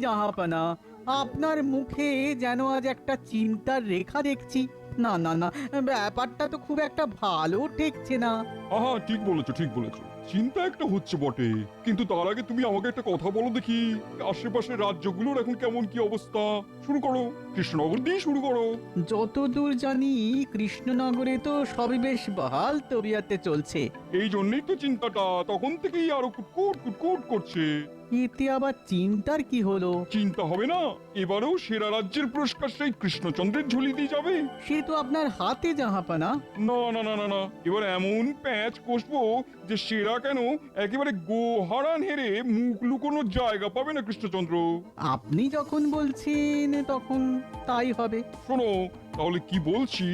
জাহাপানা, আপনার মুখে যেন আজ একটা চিন্তার রেখা দেখছি। না না না, ব্যাপারটা তো খুব একটা ভালো ঠেকছে না। আহা, ঠিক বলেছো, ঠিক বলেছো। চিন্তা একটা হচ্ছে বটে, কিন্তু তার আগে তুমি আমাকে একটা কথা বলো দেখি, আশেপাশের রাজ্যগুলোর এখন কেমন কি অবস্থা? শুরু করো, কৃষ্ণনগর দিয়ে শুরু করো। যতদূর জানি কৃষ্ণনগরে তো সবই বেশ বহাল তবিয়াতে চলছে। এই জন্যই তো চিন্তাটা তখন থেকেই আরো কুটকুট কুটকুট করছে। এতে আবার চিন্তার কি হলো? চিন্তা হবে না? এবারেও সেরা রাজ্যের পুরস্কার সেই কৃষ্ণচন্দ্রের ঝুলি দিয়ে যাবে। সে তো আপনার হাতে জাহাপানা। না না না না না, এবার এমন প্যাঁচ কষবো যে সেরা কেন, একেবারে গোহারান হেরে মুখ লুকোনোর জায়গা পাবে না কৃষ্ণচন্দ্র। আপনি যখন বলছেন তখন তাই হবে। শোনো, তাহলে কি বলছি